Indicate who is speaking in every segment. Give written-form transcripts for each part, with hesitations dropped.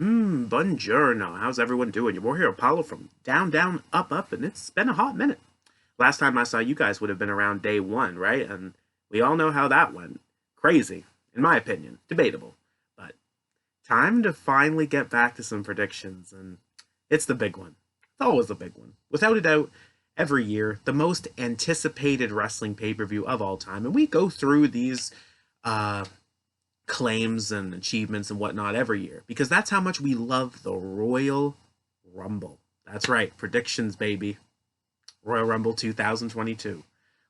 Speaker 1: Buongiorno. How's everyone doing? We're here, Apollo from Down, Down, Up, Up, and it's been a hot minute. Last time I saw you guys would have been around day one, right? And we all know how that went. Crazy, in my opinion. Debatable. But time to finally get back to some predictions, and it's the big one. It's always the big one. Without a doubt, every year, the most anticipated wrestling pay-per-view of all time. And we go through these uh, claims and achievements and whatnot every year because that's how much we love the Royal Rumble. That's right, predictions, baby. Royal Rumble 2022.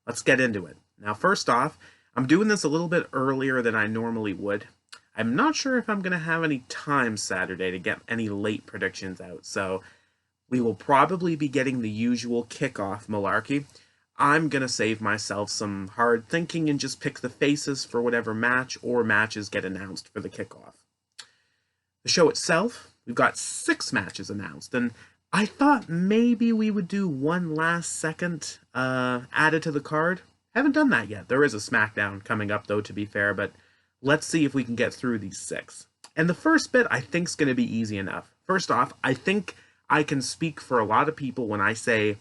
Speaker 1: Let's get into it. Now, first off, I'm doing this a little bit earlier than I normally would. I'm not sure if I'm going to have any time Saturday to get any late predictions out, so we will probably be getting the usual kickoff malarkey. I'm going to save myself some hard thinking and just pick the faces for whatever match or matches get announced for the kickoff. The show itself, we've got 6 matches announced, and I thought maybe we would do one last second added to the card. Haven't done that yet. There is a SmackDown coming up, though, to be fair, but let's see if we can get through these 6. And the first bit, I think, is going to be easy enough. First off, I think I can speak for a lot of people when I say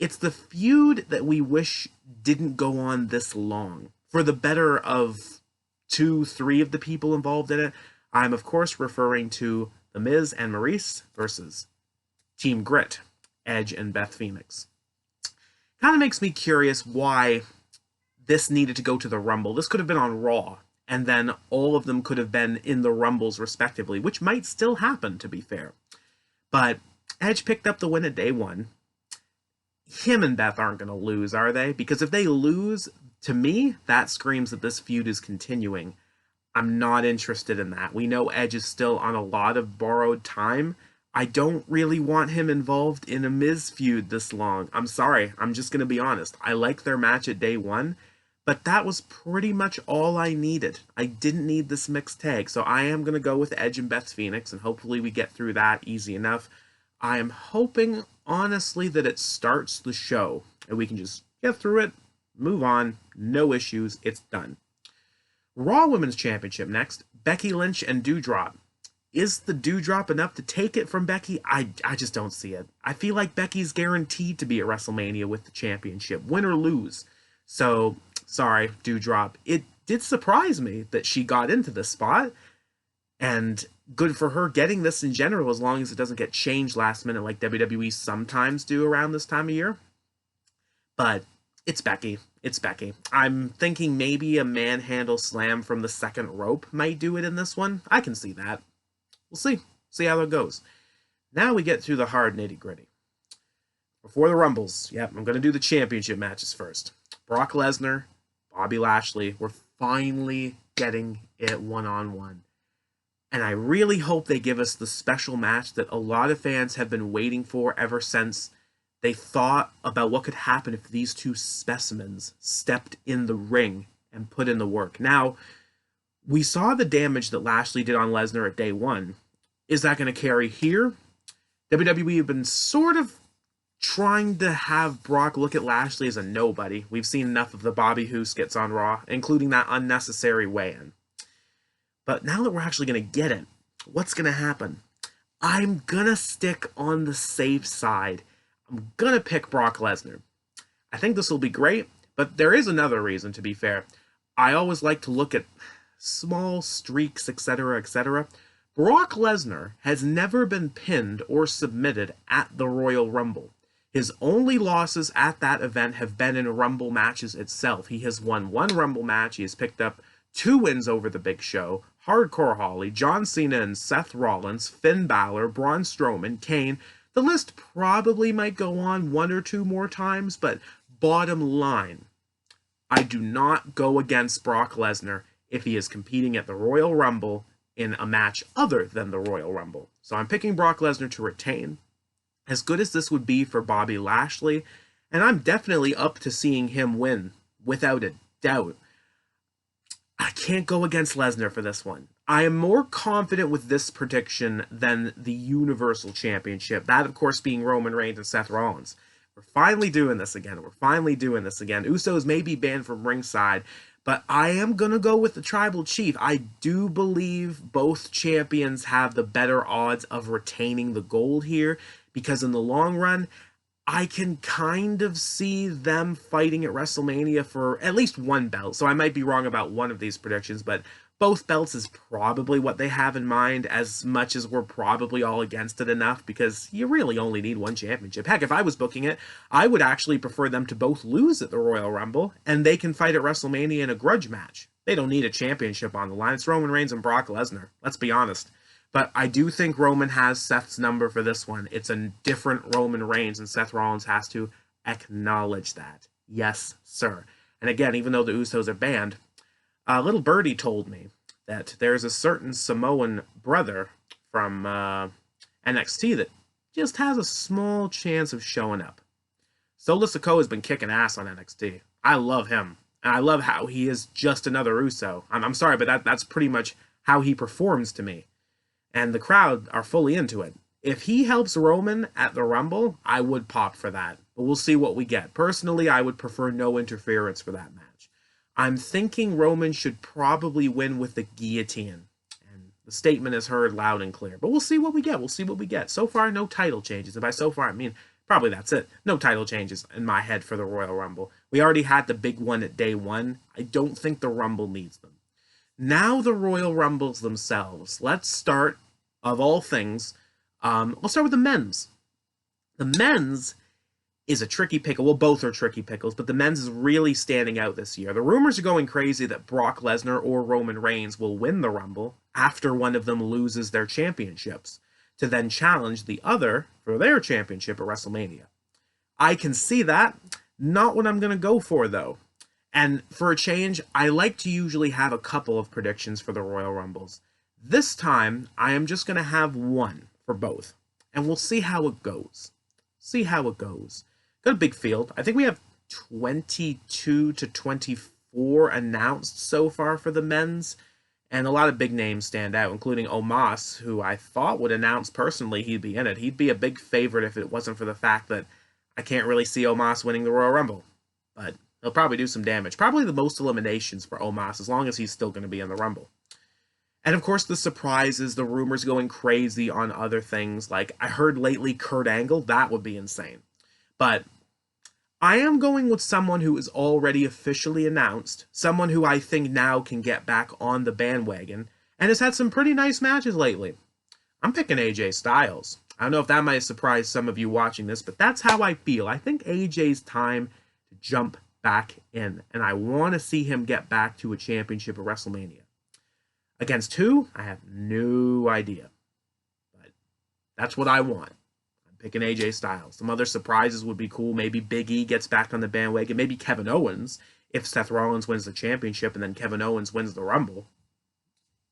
Speaker 1: it's the feud that we wish didn't go on this long. For the better of 2, 3 of the people involved in it, I'm of course referring to The Miz and Maurice versus Team Grit, Edge and Beth Phoenix. Kind of makes me curious why this needed to go to the Rumble. This could have been on Raw, and then all of them could have been in the Rumbles respectively, which might still happen, to be fair. But Edge picked up the win at day 1. Him and Beth aren't going to lose, are they? Because if they lose, to me, that screams that this feud is continuing. I'm not interested in that. We know Edge is still on a lot of borrowed time. I don't really want him involved in a Miz feud this long. I'm sorry. I'm just going to be honest. I like their match at day 1, but that was pretty much all I needed. I didn't need this mixed tag, so I am going to go with Edge and Beth Phoenix, and hopefully we get through that easy enough. I am hoping, honestly, that it starts the show, and we can just get through it, move on, no issues, it's done. Raw Women's Championship next, Becky Lynch and Doudrop. Is the Doudrop enough to take it from Becky? I just don't see it. I feel like Becky's guaranteed to be at WrestleMania with the championship, win or lose. So, sorry, Doudrop. It did surprise me that she got into this spot, and good for her getting this in general, as long as it doesn't get changed last minute like WWE sometimes do around this time of year. But it's Becky. It's Becky. I'm thinking maybe a manhandle slam from the second rope might do it in this one. I can see that. We'll see. See how it goes. Now we get through the hard nitty-gritty. Before the Rumbles, yep, I'm going to do the championship matches first. Brock Lesnar, Bobby Lashley, we're finally getting it one-on-one. And I really hope they give us the special match that a lot of fans have been waiting for ever since they thought about what could happen if these two specimens stepped in the ring and put in the work. Now, we saw the damage that Lashley did on Lesnar at day 1. Is that going to carry here? WWE have been sort of trying to have Brock look at Lashley as a nobody. We've seen enough of the Bobby Who skits on Raw, including that unnecessary weigh-in. But now that we're actually going to get it, what's going to happen? I'm going to stick on the safe side. I'm going to pick Brock Lesnar. I think this will be great, but there is another reason, to be fair. I always like to look at small streaks, etc., etc. Brock Lesnar has never been pinned or submitted at the Royal Rumble. His only losses at that event have been in Rumble matches itself. He has won 1 Rumble match. He has picked up 2 wins over the Big Show, Hardcore Holly, John Cena and Seth Rollins, Finn Balor, Braun Strowman, Kane. The list probably might go on 1 or 2 more times, but bottom line, I do not go against Brock Lesnar if he is competing at the Royal Rumble in a match other than the Royal Rumble. So I'm picking Brock Lesnar to retain. As good as this would be for Bobby Lashley, and I'm definitely up to seeing him win, without a doubt, I can't go against Lesnar for this one. I am more confident with this prediction than the Universal Championship. That, of course, being Roman Reigns and Seth Rollins. We're finally doing this again. We're finally doing this again. Usos may be banned from ringside, But I am going to go with the Tribal Chief. I do believe both champions have the better odds of retaining the gold here, because in the long run, I can kind of see them fighting at WrestleMania for at least one belt. So I might be wrong about one of these predictions, but both belts is probably what they have in mind, as much as we're probably all against it enough, because you really only need one championship. Heck, if I was booking it, I would actually prefer them to both lose at the Royal Rumble, and they can fight at WrestleMania in a grudge match. They don't need a championship on the line. It's Roman Reigns and Brock Lesnar. Let's be honest. But I do think Roman has Seth's number for this one. It's a different Roman Reigns, and Seth Rollins has to acknowledge that. Yes, sir. And again, even though the Usos are banned, little birdie told me that there's a certain Samoan brother from NXT that just has a small chance of showing up. Solo Sikoa has been kicking ass on NXT. I love him. And I love how he is just another Uso. I'm sorry, but that's pretty much how he performs to me. And the crowd are fully into it. If he helps Roman at the Rumble, I would pop for that. But we'll see what we get. Personally, I would prefer no interference for that match. I'm thinking Roman should probably win with the guillotine. And the statement is heard loud and clear. But we'll see what we get. We'll see what we get. So far, no title changes. And by so far, I mean, probably that's it. No title changes in my head for the Royal Rumble. We already had the big one at day one. I don't think the Rumble needs them. Now the Royal Rumbles themselves. Let's start, of all things, let's start with the men's. The men's is a tricky pickle. Well, both are tricky pickles, but the men's is really standing out this year. The rumors are going crazy that Brock Lesnar or Roman Reigns will win the Rumble after one of them loses their championships, to then challenge the other for their championship at WrestleMania. I can see that. Not what I'm going to go for, though. And for a change, I like to usually have a couple of predictions for the Royal Rumbles. This time, I am just going to have one for both, and we'll see how it goes. See how it goes. Got a big field. I think we have 22 to 24 announced so far for the men's, and a lot of big names stand out, including Omos, who I thought would announce personally he'd be in it. He'd be a big favorite if it wasn't for the fact that I can't really see Omos winning the Royal Rumble, but he'll probably do some damage. Probably the most eliminations for Omos, as long as he's still going to be in the Rumble. And of course, the surprises, the rumors going crazy on other things. Like, I heard lately Kurt Angle. That would be insane. But I am going with someone who is already officially announced. Someone who I think now can get back on the bandwagon. And has had some pretty nice matches lately. I'm picking AJ Styles. I don't know if that might surprise some of you watching this, but that's how I feel. I think AJ's time to jump back in. And I want to see him get back to a championship at WrestleMania. Against who? I have no idea. But that's what I want. I'm picking AJ Styles. Some other surprises would be cool. Maybe Big E gets back on the bandwagon. Maybe Kevin Owens, if Seth Rollins wins the championship and then Kevin Owens wins the Rumble.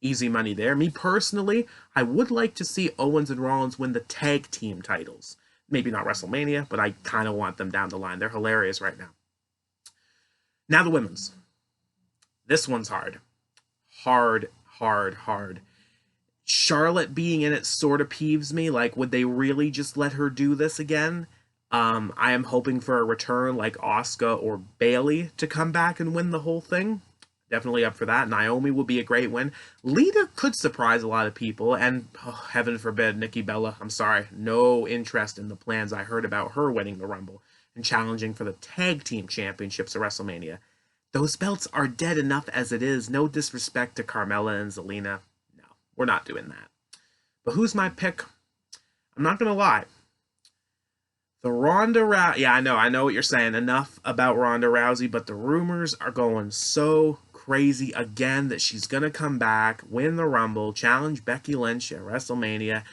Speaker 1: Easy money there. Me personally, I would like to see Owens and Rollins win the tag team titles. Maybe not WrestleMania, but I kind of want them down the line. They're hilarious right now. Now the women's. This one's hard. Hard. Charlotte being in it sort of peeves me. Like, would they really just let her do this again? I am hoping for a return like Asuka or Bayley to come back and win the whole thing. Definitely up for that. Naomi would be a great win. Lita could surprise a lot of people, and oh, heaven forbid, Nikki Bella. I'm sorry, no interest in the plans I heard about her winning the Rumble and challenging for the tag team championships at WrestleMania. Those belts are dead enough as it is. No disrespect to Carmella and Zelina. No, we're not doing that. But who's my pick? I'm not going to lie. The Ronda Rousey... Yeah, I know what you're saying. Enough about Ronda Rousey, but the rumors are going so crazy again that she's going to come back, win the Rumble, challenge Becky Lynch at WrestleMania,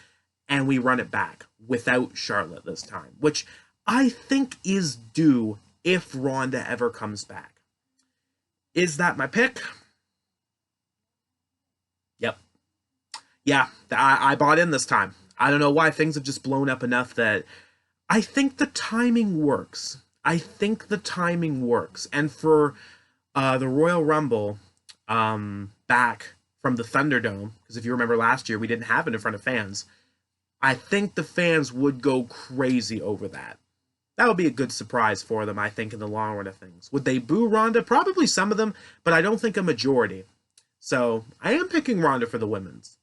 Speaker 1: and we run it back without Charlotte this time, which I think is due if Ronda ever comes back. Is that my pick? Yep. Yeah, I bought in this time. I don't know why things have just blown up enough that I think the timing works. And for the Royal Rumble back from the Thunderdome, because if you remember last year, we didn't have it in front of fans. I think the fans would go crazy over that. That would be a good surprise for them, I think, in the long run of things. Would they boo Ronda? Probably some of them, but I don't think a majority. So I am picking Ronda for the women's.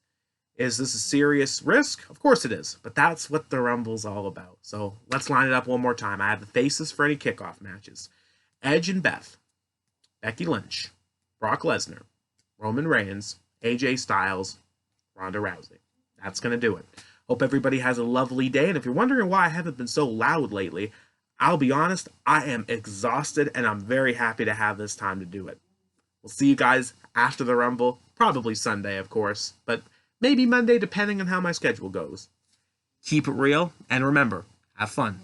Speaker 1: Is this a serious risk? Of course it is, but that's what the Rumble's all about. So let's line it up one more time. I have the faces for any kickoff matches. Edge and Beth, Becky Lynch, Brock Lesnar, Roman Reigns, AJ Styles, Ronda Rousey. That's going to do it. Hope everybody has a lovely day, and if you're wondering why I haven't been so loud lately, I'll be honest, I am exhausted, and I'm very happy to have this time to do it. We'll see you guys after the Rumble, probably Sunday, of course, but maybe Monday, depending on how my schedule goes. Keep it real, and remember, have fun.